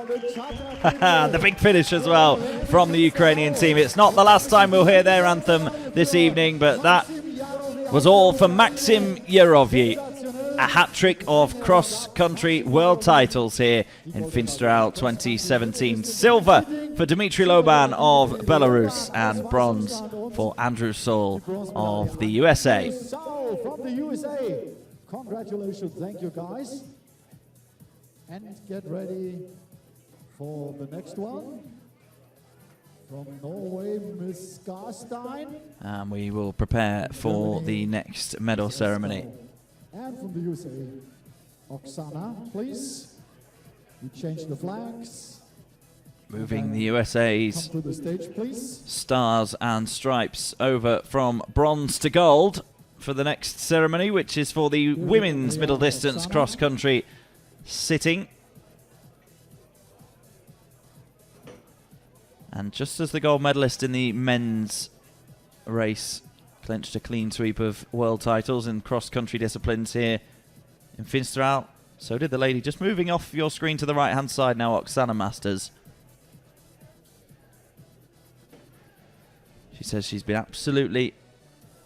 The big finish as well from the Ukrainian team. It's not the last time we'll hear their anthem this evening, but that was all for Maxim Yarovyi. A hat-trick of cross-country world titles here in Finsterau 2017. Silver for Dmitry Loban of Belarus and bronze for Andrew Saul of the USA. From the USA, congratulations, thank you guys. And get ready for the next one. From Norway, Miss Garstein. And we will prepare for the next medal ceremony. And from the USA, Oksana, please. We change the flags. Moving the USA's to the stage, please. stars and stripes over from bronze to gold for the next ceremony, which is for the women's middle distance cross-country sitting. And just as the gold medalist in the men's race clinched a clean sweep of world titles in cross-country disciplines here in Finsterau, so did the lady just moving off your screen to the right-hand side now, Oksana Masters. She says she's been absolutely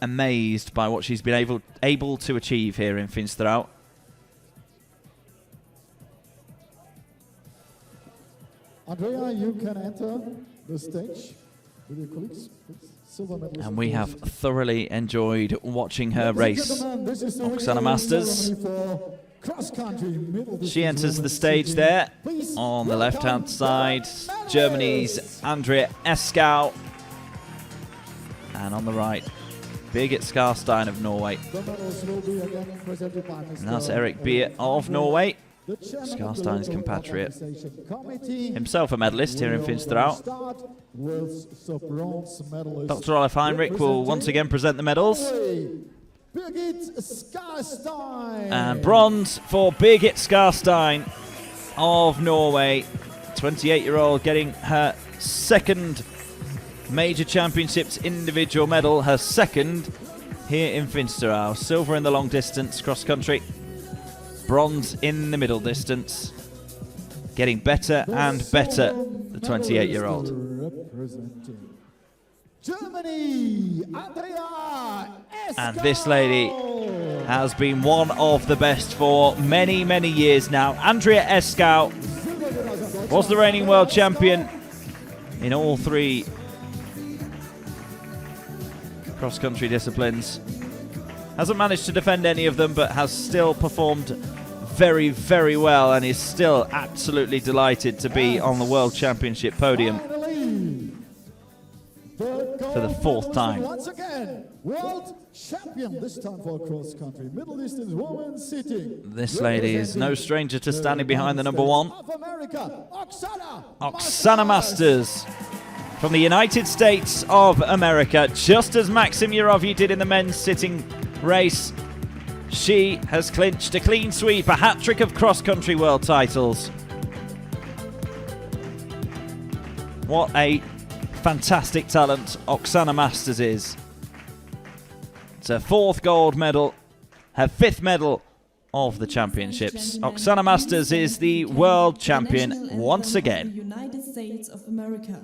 amazed by what she's been able to achieve here in Finsterau. Andrea, you can enter the stage with your colleagues. And we have thoroughly enjoyed watching her race. Oksana Masters. She enters the stage there on the left-hand side. Germany's Andrea Eskau. And on the right, Birgit Skarstein of Norway. And that's Erik Beer of Norway. Skarstein's compatriot. Himself a medalist here in Finsterau. Dr. Olaf Heinrich will once again present the medals. And bronze for Birgit Skarstein of Norway. 28-year-old getting her second Major Championships individual medal, her second here in Finsterau. Silver in the long distance cross-country. Bronze in the middle distance. Getting better and better, the 28-year-old. Germany, Andrea Eskau. And this lady has been one of the best for many, many years now. Andrea Eskau was the reigning world champion in all three cross-country disciplines. Hasn't managed to defend any of them, but has still performed very, very well and is still absolutely delighted to be on the World Championship podium for the fourth time. Once again, world champion, this time for cross-country middle distance woman sitting. This lady is no stranger to standing behind the number one. Oksana Masters from the United States of America. Just as Maxim Yarovyi did in the men's sitting race, she has clinched a clean sweep, a hat-trick of cross-country world titles. What a fantastic talent Oksana Masters is. It's her fourth gold medal, her fifth medal of the championships. Oksana Masters is the world champion once again. United States of America.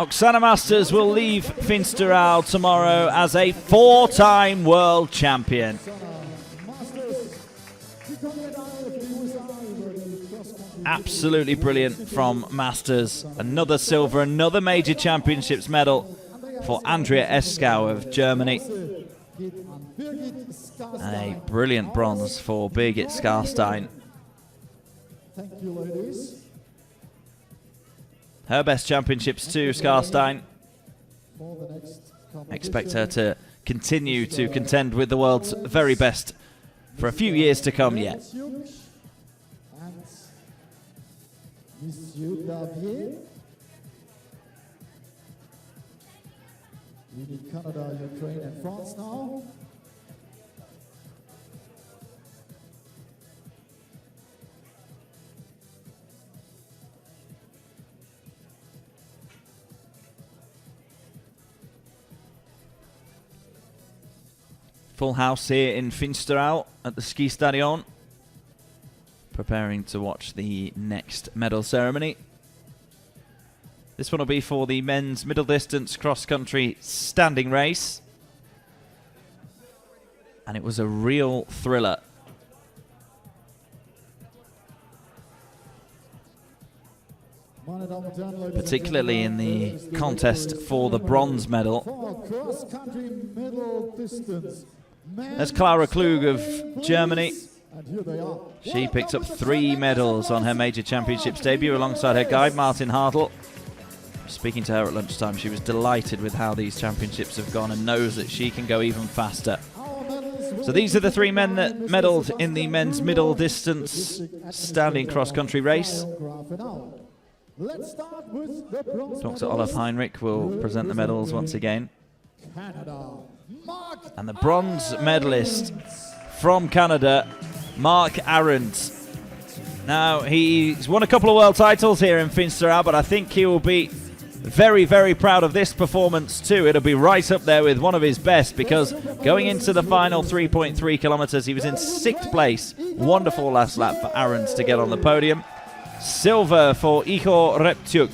Oksana Masters will leave Finsterau tomorrow as a 4-time world champion. Absolutely brilliant from Masters. Another silver, another major championships medal for Andrea Eskau of Germany. And a brilliant bronze for Birgit Skarstein. Thank you, ladies. Her best championships too, Skarstein. Expect her to continue to contend with the world's very best for a few years to come yet. And Monsieur Davier. We need Canada, Ukraine, and France now. Full house here in Finsterau at the ski stadion, preparing to watch the next medal ceremony. This one will be for the men's middle distance cross-country standing race, and it was a real thriller. Particularly in the contest for the bronze medal. There's Clara Klug of Germany. She picked up 3 medals on her major championships debut alongside her guide Martin Hartl. Speaking to her at lunchtime, she was delighted with how these championships have gone and knows that she can go even faster. So these are the 3 men that medalled in the men's middle distance standing cross-country race. Dr. Olaf Heinrich will present the medals once again. And the bronze medalist from Canada, Mark Arendt. Now, he's won a couple of world titles here in Finsterau, but I think he will be very, very proud of this performance too. It'll be right up there with one of his best, because going into the final 3.3 kilometers, he was in 6th place. Wonderful last lap for Arendt to get on the podium. Silver for Ihor Reptyuk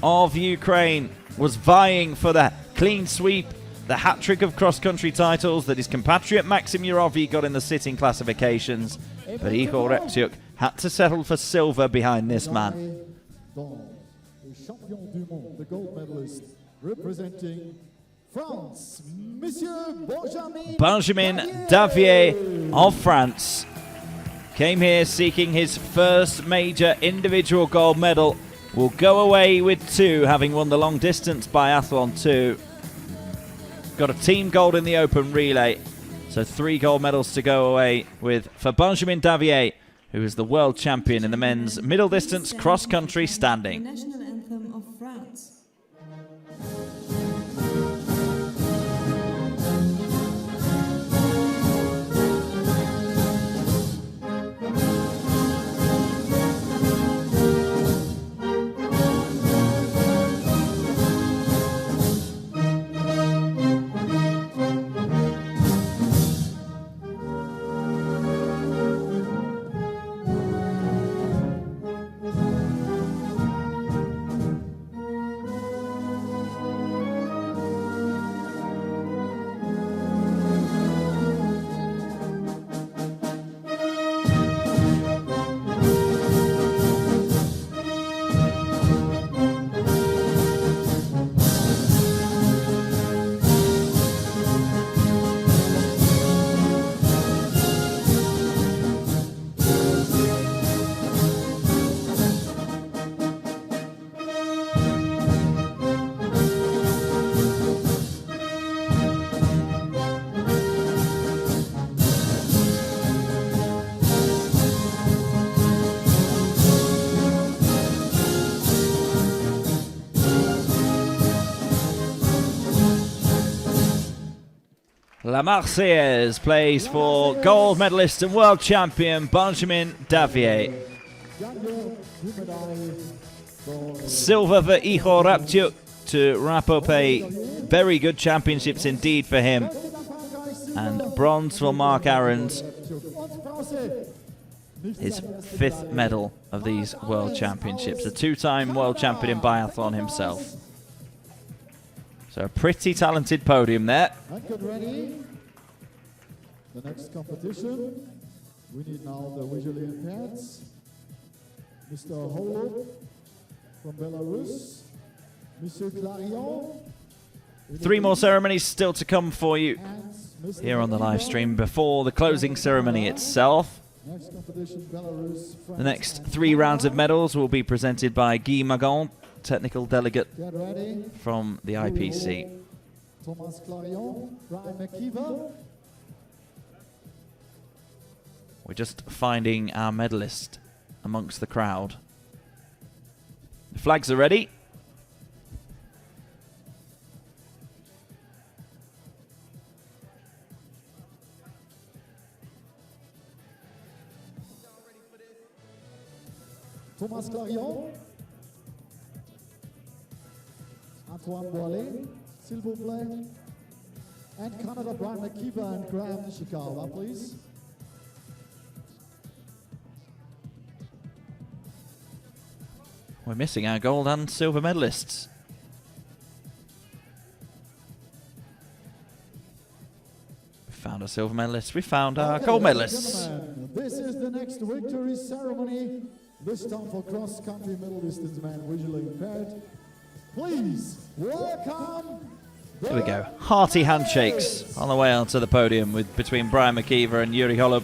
of Ukraine, was vying for the clean sweep, the hat-trick of cross-country titles that his compatriot Maxim Yurovi got in the sitting classifications. But Ihor Reptyuk had to settle for silver behind this man. The gold medalist representing France, Monsieur Benjamin Davier of France came here seeking his first major individual gold medal. Will go away with 2, having won the long distance biathlon too. Got a team gold in the open relay, so 3 gold medals to go away with for Benjamin Davier, who is the world champion in the men's middle distance cross-country standing. The national anthem of France. La Marseillaise plays for gold medalist and world champion Benjamin Davier. Silver for Ihor Reptyuk to wrap up a very good championships indeed for him. And bronze for Mark Arendt, his 5th medal of these world championships. A 2-time world champion in biathlon himself. So a pretty talented podium there. And get ready. The next competition. We need now the visually impaired. Mr. Holub from Belarus. Monsieur Clarion. 3 more ceremonies still to come for you here on the live stream before the closing ceremony itself. Next competition, Belarus, France, the next 3 rounds of medals will be presented by Guy Magon, technical delegate from the IPC. Thomas Clarion, Brian McKeever. We're just finding our medalist amongst the crowd. The flags are ready. Thomas Clarion, Antoine Boilet, s'il vous plaît, and Canada, Brian McKeever and Graham Nishikawa, please. We're missing our gold and silver medalists. We found our silver medalists, we found our gold medalists. This is the next victory ceremony. This time for cross-country middle distance man visually impaired. Please welcome. Here we go. Hearty handshakes on the way onto the podium between Brian McKeever and Yuri Holub.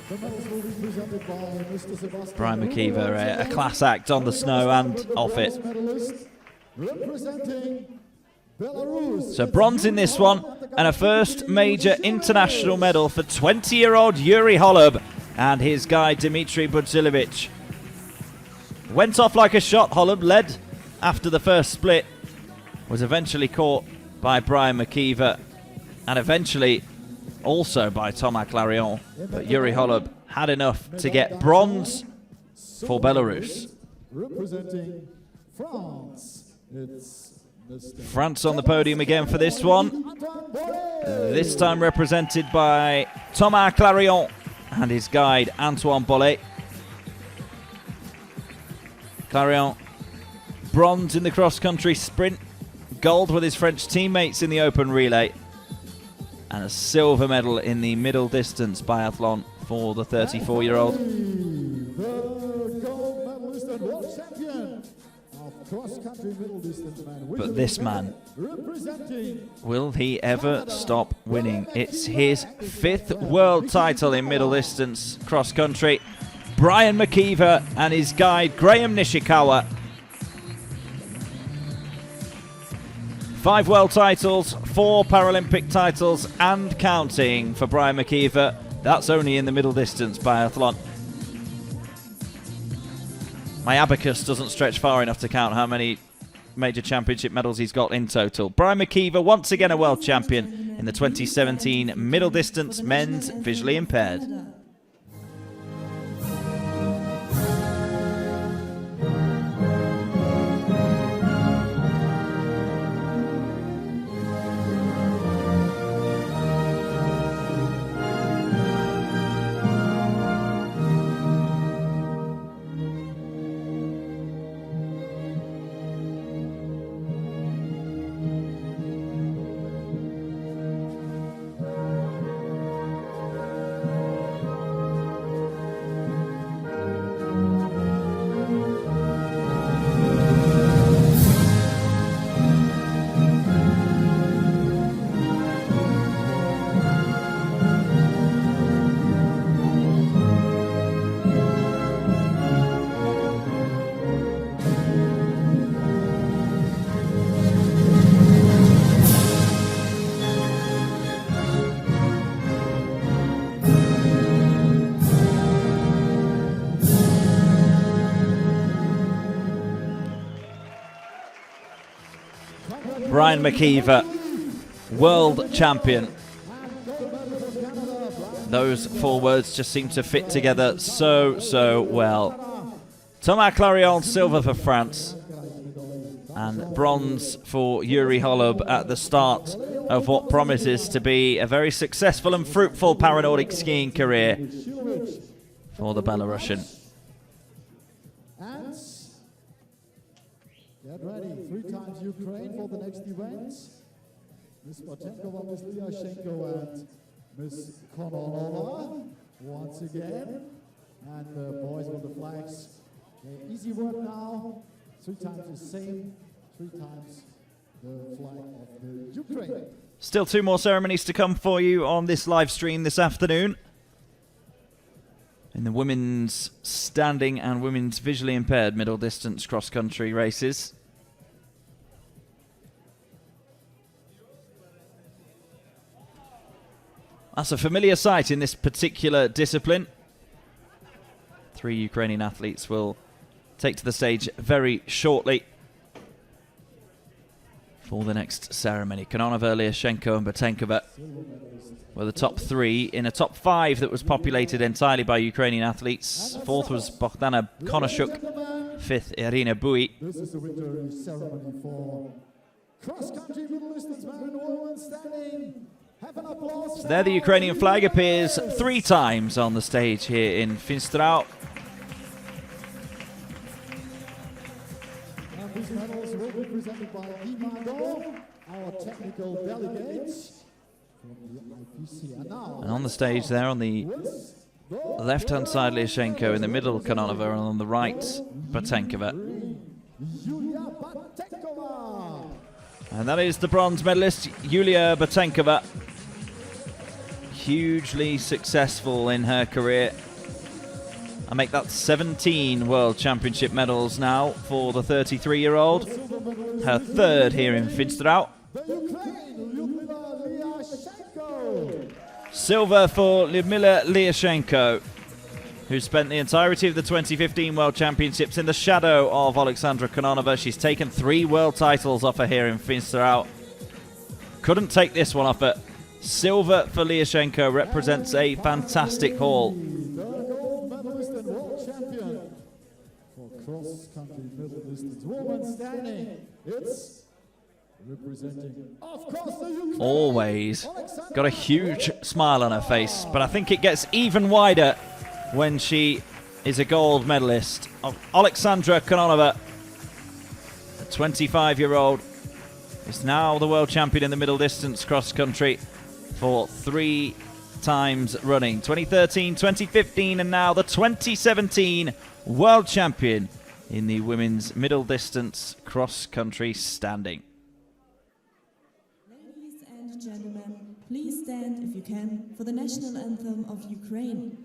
The medals will be presented by Mr. Sebastian Brian McKeever, a class act on the snow and off it. Representing Belarus. So bronze in this one, and a first major international medal for 20-year-old Yuri Holub and his guide Dmitry Budzilevich. Went off like a shot. Holub led after the first split, was eventually caught by Brian McKeever, and eventually also by Thomas Clarion. But Yuri Holub had enough to get bronze for Belarus. Representing France, it's France on the podium again for this one. This time represented by Thomas Clarion and his guide Antoine Boilet. Clarion, bronze in the cross-country sprint, gold with his French teammates in the open relay, and a silver medal in the middle distance biathlon for the 34-year-old. the gold medalist and world champion of cross-country middle distance man. But this man, representing will he ever stop winning? It's his 5th world title in middle distance cross-country. Brian McKeever and his guide Graham Nishikawa. 5 world titles, 4 Paralympic titles and counting for Brian McKeever. That's only in the middle distance biathlon. My abacus doesn't stretch far enough to count how many major championship medals he's got in total. Brian McKeever, once again a world champion in the 2017 middle distance men's visually impaired. Brian McKeever, world champion. Those 4 words just seem to fit together so well. Thomas Clarion, silver for France, and bronze for Yuri Holub at the start of what promises to be a very successful and fruitful Paranordic skiing career for the Belarusian. and get Get ready. 3 times Ukraine for the next event. Miss Botenkova, Miss Liashenko, and Miss Kononova once again. And the boys with the flags. Okay, easy work now. 3 times the same. 3 times the flag of the Ukraine. Still 2 more ceremonies to come for you on this live stream this afternoon. In the women's standing and women's visually impaired middle distance cross country races. That's a familiar sight in this particular discipline. 3 Ukrainian athletes will take to the stage very shortly for the next ceremony. Kononova, Liashenko and Botenkova were the top 3 in a top 5 that was populated entirely by Ukrainian athletes. 4th was Bogdana Konoshuk, 5th Irina Bui. This is the winter ceremony for cross-country middle distance man and woman standing. Have an applause. So there the Ukrainian flag appears 3 times on the stage here in Finsterau. And these medals will be presented by Imado, our technical delegates from the IPC. And on the stage there on the left-hand side Liashenko, in the middle Kononova, and on the right Botenkova. And that is the bronze medalist, Yulia Botenkova. Hugely successful in her career. I make that 17 World Championship medals now for the 33-year-old. Her 3rd here in Finsterau. Silver for Lyudmila Liashenko, who spent the entirety of the 2015 World Championships in the shadow of Alexandra Kononova. She's taken 3 world titles off her here in Finsterau. Couldn't take this one off her. Silver for Liashenko represents a fantastic haul. The gold medalist and world champion for cross-country middle distance woman standing. It's representing, of course, the Ukraine. Always got a huge smile on her face, but I think it gets even wider when she is a gold medalist. Alexandra Kononova, a 25-year-old, is now the world champion in the middle distance cross country for 3 times running. 2013, 2015, and now the 2017 world champion in the women's middle distance cross country standing. Ladies and gentlemen, please stand if you can for the national anthem of Ukraine.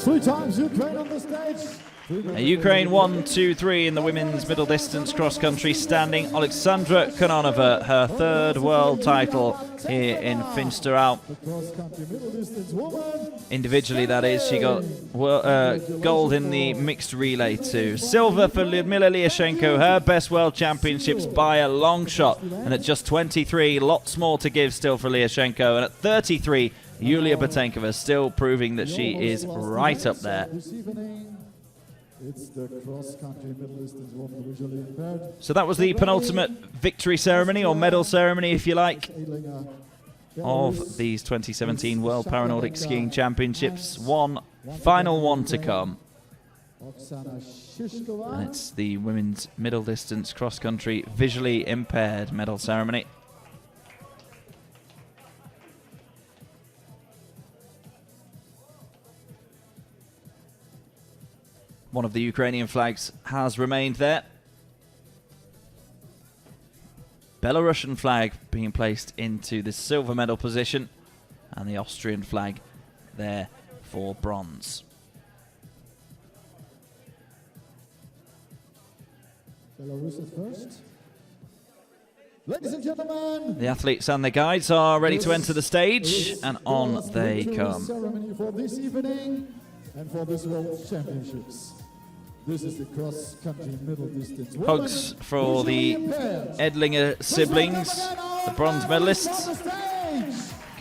Three times Ukraine on the stage. Ukraine 1, 2, 3 in the women's middle distance cross country standing. Alexandra Kononova, her 3rd world title here in Finsterau. Individually, that is, she got gold in the mixed relay too. Silver for Lyudmila Liashenko, her best world championships by a long shot. And at just 23, lots more to give still for Liashenko. And at 33, Yulia Botenkova still proving that she is right up there. It's the cross-country middle distance woman visually impaired. So that was the penultimate victory ceremony, or medal ceremony if you like, of these 2017 World Paranordic Skiing Championships, won final one to come. Oksana Shishkova. And it's the women's middle distance cross country visually impaired medal ceremony. One of the Ukrainian flags has remained there. Belarusian flag being placed into the silver medal position, and the Austrian flag there for bronze. Belarus at first. Ladies and gentlemen, The athletes and their guides are ready to enter the stage, and on last they winter come. ceremony for this evening and for this World Championships. This is the cross-country middle distance. Hugs for the Edlinger siblings, the bronze medalists.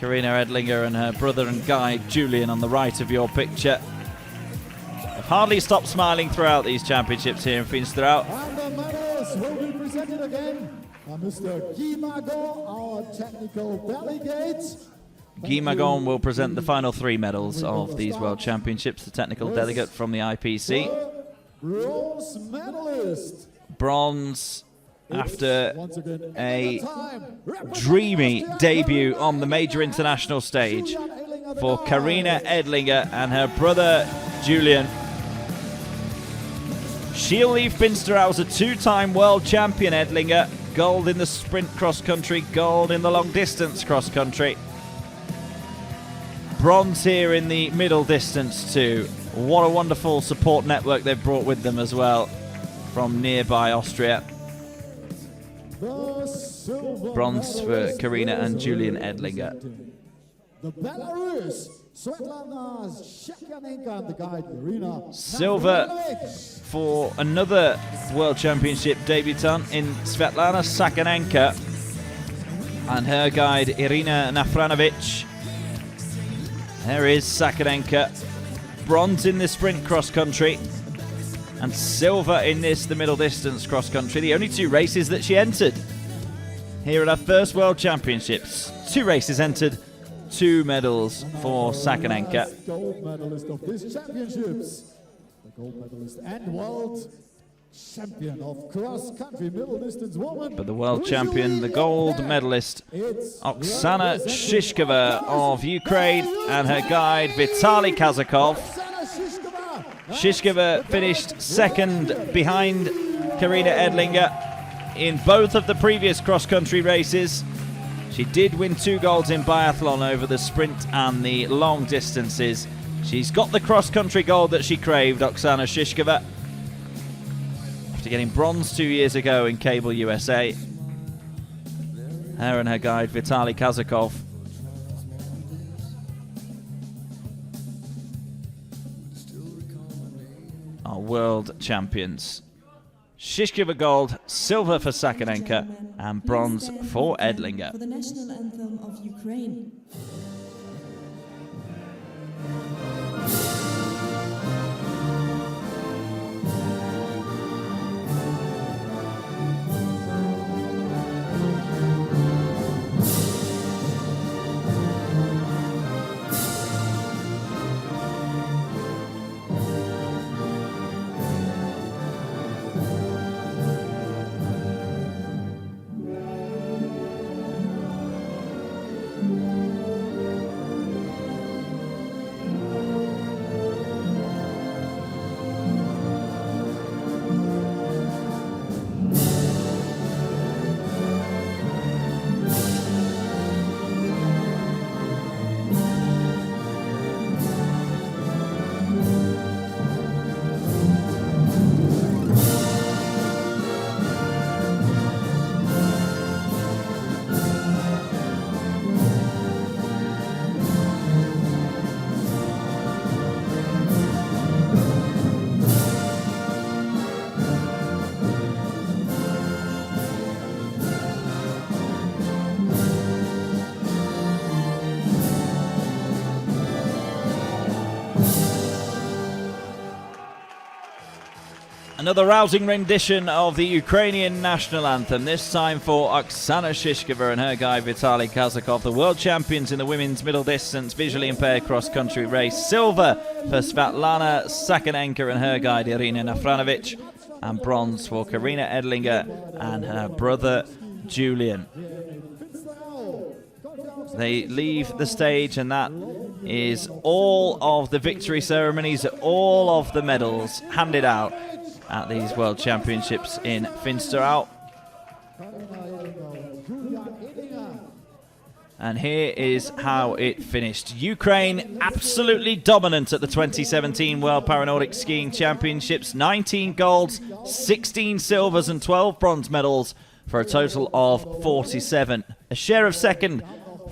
Karina Edlinger and her brother and guide Julian on the right of your picture. They've hardly stopped smiling throughout these championships here in Finsterau. And the medals will be presented again by Mr. Guy Magon, our technical delegate. Guy Magon will present the final 3 medals of these World Championships, the technical delegate from the IPC. Bronze medalist. Bronze after a dreamy debut on the major international stage for Karina Edlinger and her brother Julian. She'll leave Finsterau as a 2-time world champion, Edlinger. Gold in the sprint cross-country, gold in the long-distance cross-country. Bronze here in the middle distance too. What a wonderful support network they've brought with them as well from nearby Austria. Bronze for Karina and Julian Edlinger. The Belarus, Svetlana Shekyanenko and the guide Irina. Silver for another World Championship debutant in Svetlana Sakanenka and her guide Irina Nafranovic. There is Sakanenka. Bronze in the sprint cross-country and silver in this, the middle distance cross-country. The only 2 races that she entered here at our first World Championships. 2 races entered, 2 medals for Sakanenka. Gold medalist of this championships. The gold medalist and world champion of cross-country middle distance woman. But the world champion, the gold medalist, Oksana Shishkova of Ukraine, and her guide Vitaly Kazakov. Shishkova finished 2nd behind Karina Edlinger in both of the previous cross-country races. She did win 2 golds in biathlon over the sprint and the long distances. She's got the cross-country gold that she craved, Oksana Shishkova, after getting bronze 2 years ago in Cable USA. Her and her guide Vitaly Kazakov. Are world champions. Shishkova gold, silver for Sakanenka, and bronze for Edlinger. For the national anthem of Ukraine. Another rousing rendition of the Ukrainian national anthem, this time for Oksana Shishkova and her guy Vitaly Kazakov, the world champions in the women's middle distance visually impaired cross-country race. Silver for Svetlana Sakonenko and her guide Irina Nafranovic, and bronze for Karina Edlinger and her brother Julian. They leave the stage, and that is all of the victory ceremonies, all of the medals handed out at these World Championships in Finsterau. And here is how it finished. Ukraine absolutely dominant at the 2017 World Paranordic Skiing Championships. 19 golds, 16 silvers and 12 bronze medals for a total of 47. A share of second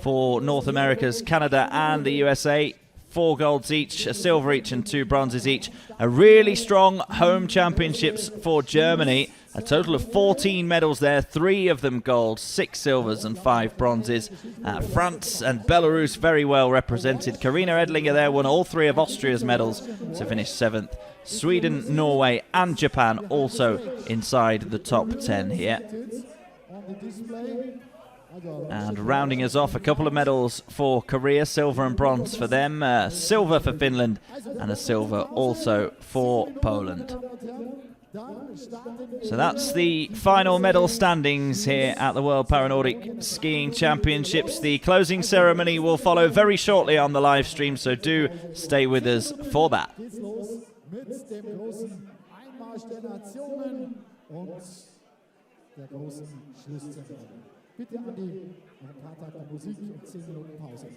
for North America's Canada and the USA. 4 golds each, a silver each and 2 bronzes each. A really strong home championships for Germany. A total of 14 medals there, 3 of them gold, 6 silvers and 5 bronzes. France and Belarus very well represented. Karina Edlinger there won all 3 of Austria's medals to finish 7th. Sweden, Norway and Japan also inside the top 10 here. And rounding us off, a couple of medals for Korea, silver and bronze for them, silver for Finland and a silver also for Poland. So that's the final medal standings here at the World Paranordic Skiing Championships. The closing ceremony will follow very shortly on the live stream, so do stay with us for that. Bitte Andi, noch ein paar Takte Musik und 10 Minuten Pause.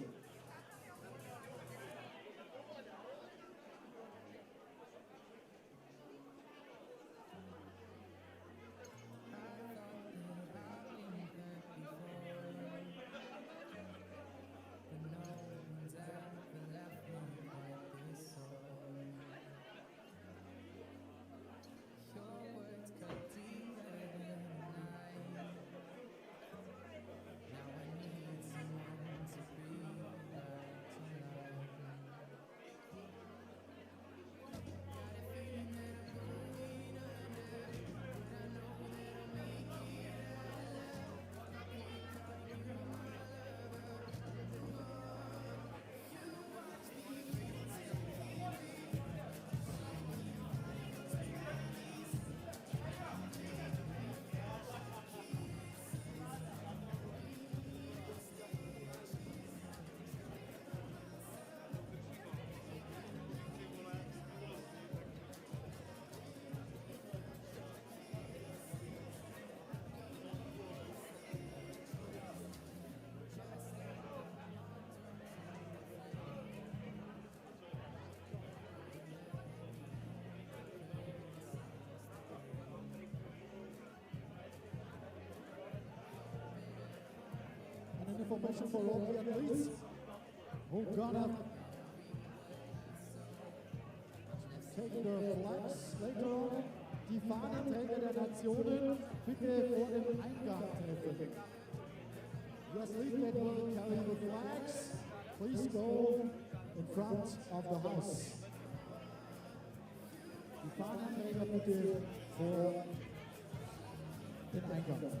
Information for all the athletes who are gonna take the flags later on. Die Fahnenträger der Nationen bitte vor dem Eingang treffen. The athlete that will carry the flags, please go in front of the house. Die Fahnenträger bitte vor dem Eingang.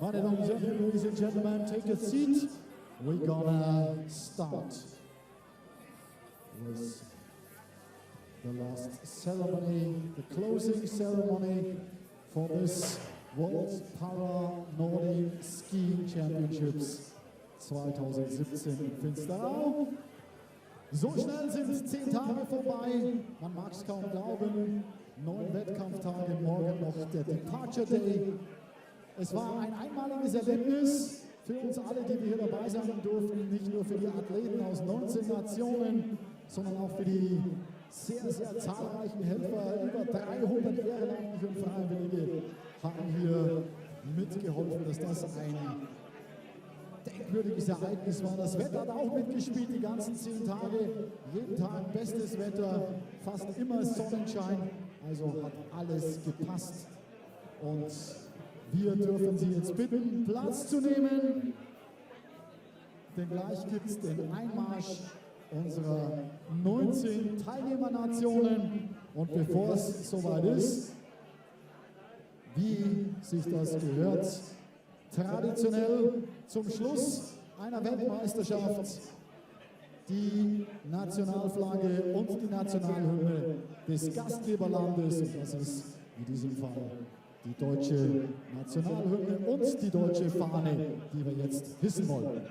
Meine Damen und Herren, ladies and gentlemen, take a seat. We're gonna start with the last ceremony, the closing ceremony for this World Para-Nordic Skiing Championships 2017 in Finsterau. So schnell sind 10 Tage vorbei, man mag es kaum glauben. 9 Wettkampftage, morgen noch der Departure Day. Es war ein einmaliges Erlebnis für uns alle, die wir hier dabei sein durften, nicht nur für die Athleten aus 19 Nationen, sondern auch für die sehr, sehr zahlreichen Helfer. Über 300 Ehrenamtliche und Freiwillige haben hier mitgeholfen, dass das ein denkwürdiges Ereignis war. Das Wetter hat auch mitgespielt, die ganzen 10 Tage. Jeden Tag bestes Wetter, fast immer Sonnenschein. Also hat alles gepasst. Und wir dürfen Sie jetzt bitten, Platz zu nehmen. Denn gleich gibt es den Einmarsch unserer 19 Teilnehmernationen. Und bevor es soweit ist, wie sich das gehört, traditionell zum Schluss einer Weltmeisterschaft die Nationalflagge und die Nationalhymne des Gastgeberlandes. Und das ist in diesem Fall die deutsche Nationalhymne und die deutsche Fahne, die wir jetzt hissen wollen.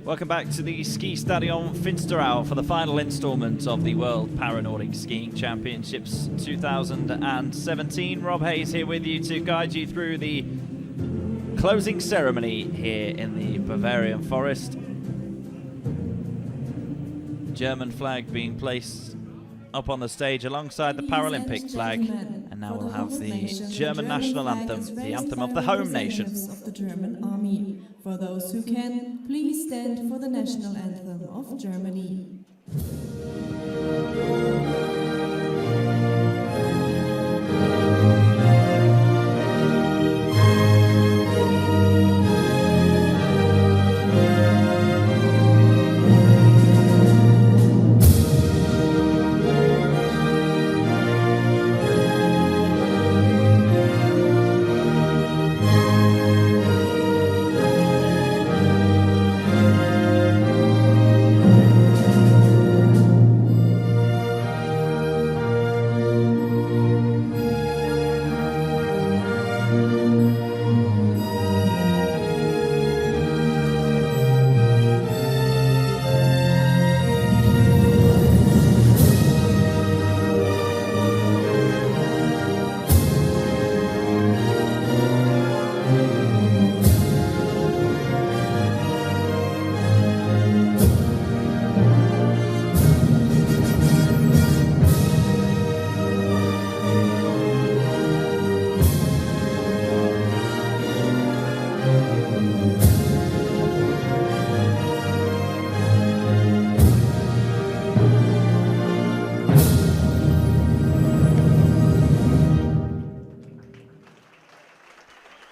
Welcome back to the Ski Stadion Finsterau for the final instalment of the World Para-Nordic Skiing Championships 2017. Rob Hayes here with you to guide you through the closing ceremony here in the Bavarian forest. German flag being placed up on the stage alongside the Paralympic flag, and now we'll have the German national anthem, the anthem of the home nation. Of the German Army. For those who can, please stand for the national anthem of Germany.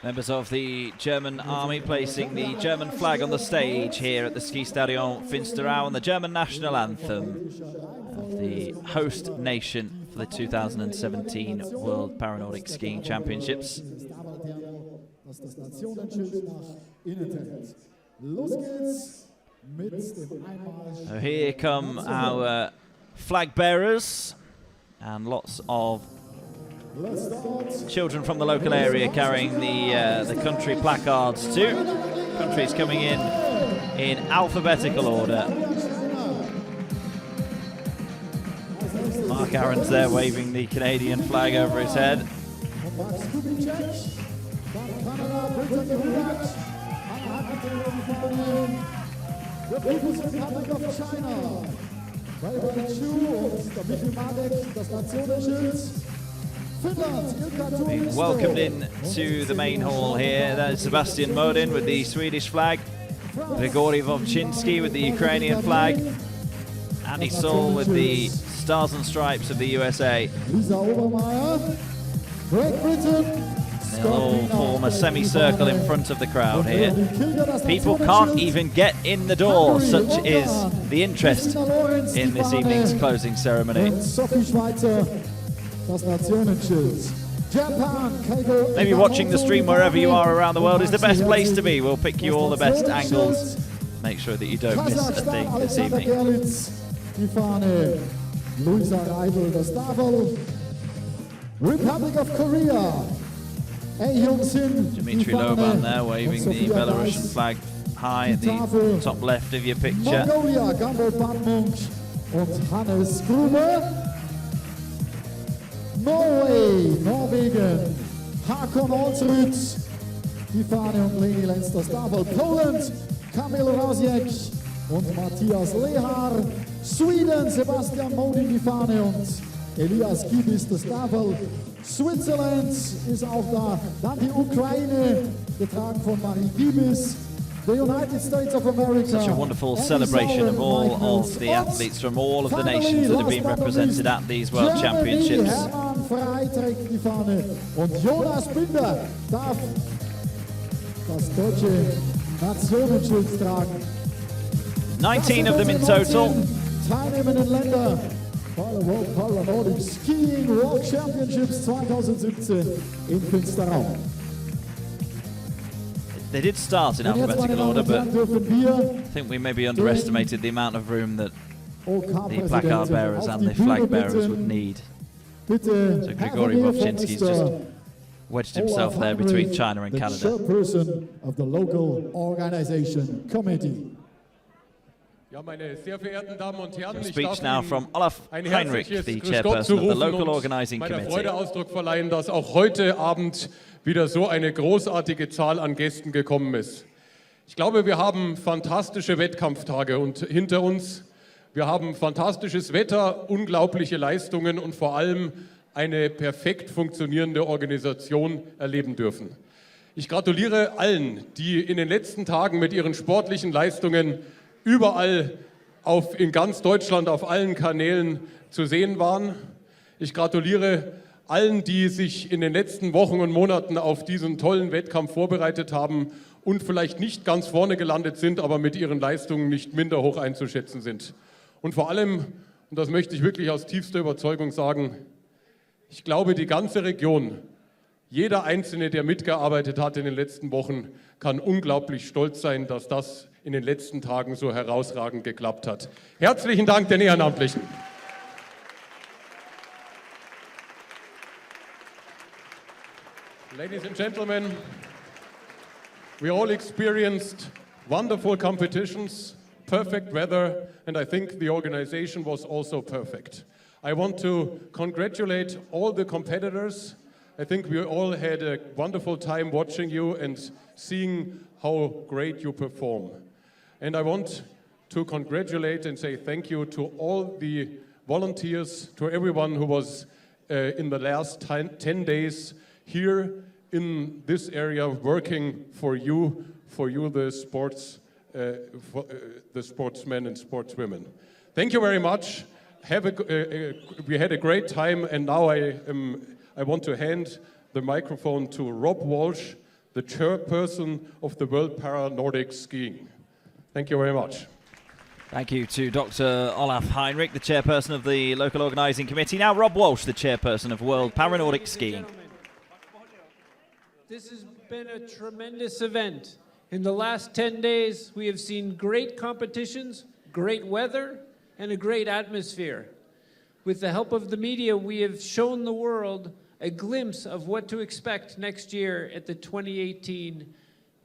Members of the German army placing the German flag on the stage here at the Ski Stadion Finsterau, and the German national anthem of the host nation for the 2017 World Para-Nordic Skiing Championships. So here come our flag bearers and lots of children from the local area carrying the country placards too. Countries coming in alphabetical order. Mark Aaron's there waving the Canadian flag over his head. The People's Republic of China. Being welcomed in to the main hall here. That is Sebastian Modin with the Swedish flag, Grigory Vovchinsky with the Ukrainian flag, Andy Saul with the Stars and Stripes of the USA. Lisa Obermeier, Great Britain. They They'll all form a semicircle in front of the crowd here. People can't even get in the door, such is the interest in this evening's closing ceremony. Maybe watching the stream wherever you are around the world is the best place to be. We'll pick you all the best angles. Make sure that you don't miss a thing this evening. Republic of Korea. Dimitri Loban there waving the Belarusian flag high at the top left of your picture. Mongolia, Gambo Badmunch und Hannes Gruber. Norway, Norwegen, Hakon Olsrud, die Fahne und Leni Lenster-Stavel. Poland, Kamil Rosiek und Matthias Lehar. Sweden, Sebastian Modi, die Fahne und Elias Gibis, der Stavel. Switzerland ist auch da. Dann die Ukraine, getragen von Marie Gibis. The United States of America. Such a wonderful celebration of all of the athletes from all of the nations that have been represented at these World Championships. Hermann Frey trägt die Fahne und Jonas Binder darf das deutsche Nationenschild tragen. 19 of them in total. Teilnehmenden Länder bei der World Paralympic Skiing World Championships 2017 in Finsterau. They did start in alphabetical order, but I think we maybe underestimated the amount of room that the placard bearers and the flag bearers would need. So Grigory Vovchinsky's just wedged himself there between China and Canada. The chairperson of the local organization committee. Speech now from Olaf Heinrich, the chairperson of the local organizing committee. Freude Ausdruck verleihen, dass auch heute Abend wieder so eine großartige Zahl an Gästen gekommen ist. Ich glaube, wir haben fantastische Wettkampftage hinter uns. Wir haben fantastisches Wetter, unglaubliche Leistungen und vor allem eine perfekt funktionierende Organisation erleben dürfen. Ich gratuliere allen, die in den letzten Tagen mit ihren sportlichen Leistungen überall in ganz Deutschland auf allen Kanälen zu sehen waren. Ich gratuliere allen, die sich in den letzten Wochen und Monaten auf diesen tollen Wettkampf vorbereitet haben und vielleicht nicht ganz vorne gelandet sind, aber mit ihren Leistungen nicht minder hoch einzuschätzen sind. Und vor allem, und das möchte ich wirklich aus tiefster Überzeugung sagen, ich glaube, die ganze Region, jeder Einzelne, der mitgearbeitet hat in den letzten Wochen, kann unglaublich stolz sein, dass das in den letzten Tagen so herausragend geklappt hat. Herzlichen Dank den Ehrenamtlichen. Ladies and gentlemen, we all experienced wonderful competitions, perfect weather, and I think the organization was also perfect. I want to congratulate all the competitors. I think we all had a wonderful time watching you and seeing how great you perform. And I want to congratulate and say thank you to all the volunteers, to everyone who was in the last 10 days here in this area working for you the sportsmen and sportswomen. Thank you very much. We had a great time, and now I want to hand the microphone to Rob Walsh, the chairperson of the World Para-Nordic Skiing. Thank you very much. Thank you to Dr. Olaf Heinrich, the chairperson of the local organising committee. Now Rob Walsh, the chairperson of World Para-Nordic Skiing. This has been a tremendous event. In the last 10 days, we have seen great competitions, great weather, and a great atmosphere. With the help of the media, we have shown the world a glimpse of what to expect next year at the 2018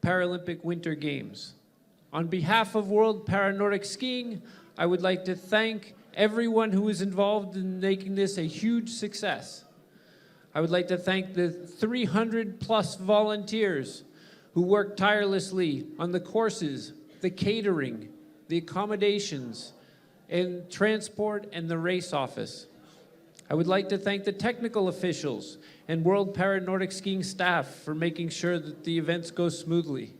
Paralympic Winter Games. On behalf of World Para-Nordic Skiing, I would like to thank everyone who was involved in making this a huge success. I would like to thank the 300+ volunteers who worked tirelessly on the courses, the catering, the accommodations, and transport and the race office. I would like to thank the technical officials and World Para-Nordic Skiing staff for making sure that the events go smoothly.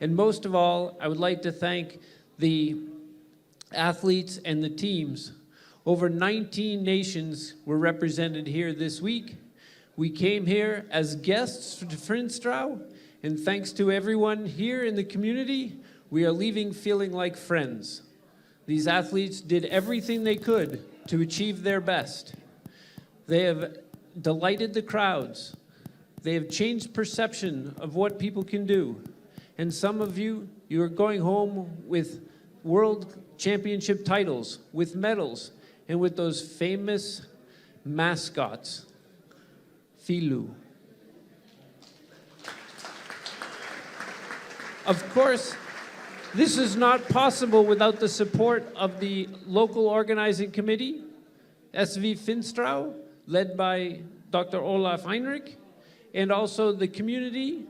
And most of all, I would like to thank the athletes and the teams. Over 19 nations were represented here this week. We came here as guests to Finsterau, and thanks to everyone here in the community, we are leaving feeling like friends. These athletes did everything they could to achieve their best. They have delighted the crowds. They have changed perception of what people can do. And some of you are going home with world championship titles, with medals, and with those famous mascots, Filu. Of course, this is not possible without the support of the local organizing committee, SV Finsterau, led by Dr. Olaf Heinrich, and also the community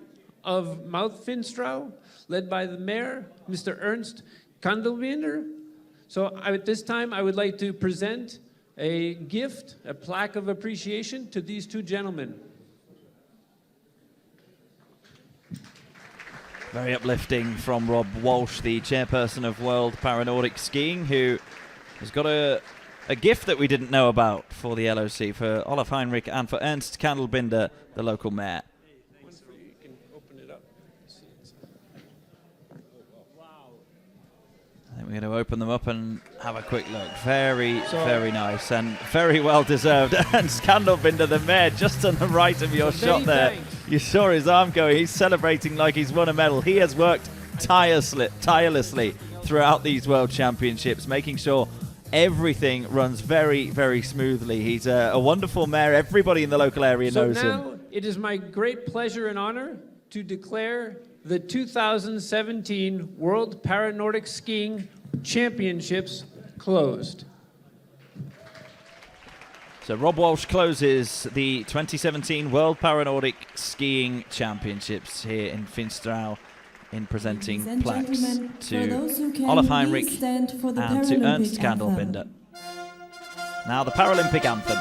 of Mouth Finsterau, led by the mayor, Mr. Ernst Kandelbinder. So at this time, I would like to present a gift, a plaque of appreciation to these two gentlemen. Very uplifting from Rob Walsh, the chairperson of World Paranordic Skiing, who has got a gift that we didn't know about for the LOC, for Olaf Heinrich and for Ernst Kandelbinder, the local mayor. You can open it up. I think we're going to open them up and have a quick look. Very nice and very well deserved. Ernst Kandelbinder, the mayor, just on the right of your shot there. Thanks. You saw his arm going. He's celebrating like he's won a medal. He has worked tirelessly throughout these World Championships, making sure everything runs very, very smoothly. He's a wonderful mayor. Everybody in the local area knows him. So now it is my great pleasure and honor to declare the 2017 World Paranordic Skiing Championships closed. So Rob Walsh closes the 2017 World Paranordic Skiing Championships here in Finsterau in presenting Ladies and plaques gentlemen, for those who to can, Olaf please Heinrich stand for the and to Paralympic Ernst anthem. Kandelbinder. Now the Paralympic anthem.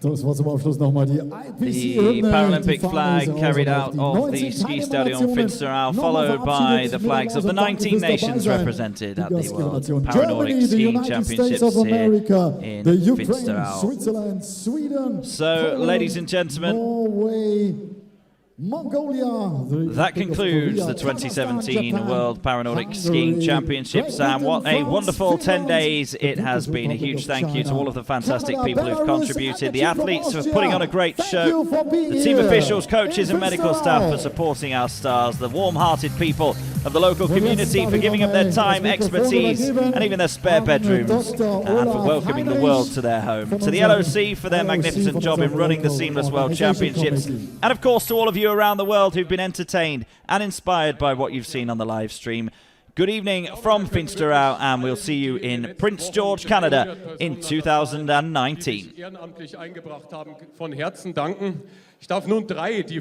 Das war zum Abschluss nochmal die The Paralympic flag carried out of the ski stadium Finsterau, followed by the flags of the 19 nations represented at the World Paranordic Skiing Championships here in Finsterau. Switzerland, Sweden, So, ladies and gentlemen, Norway, Mongolia. that concludes the 2017 World Paranordic Skiing Championships, and what a wonderful 10 days it has been. A huge thank you to all of the fantastic people who've contributed, the athletes for putting on a great show, the team officials, coaches and medical staff for supporting our stars, the warm-hearted people of the local community for giving up their time, expertise, and even their spare bedrooms, and for welcoming the world to their home. To the LOC for their magnificent job in running the Seamless World Championships, and of course to all of you around the world who've been entertained and inspired by what you've seen on the live stream. Good evening from Finsterau, and we'll see you in Prince George, Canada in 2019. Ehrenamtlich eingebracht haben, von Herzen danken. Ich darf nun 3, die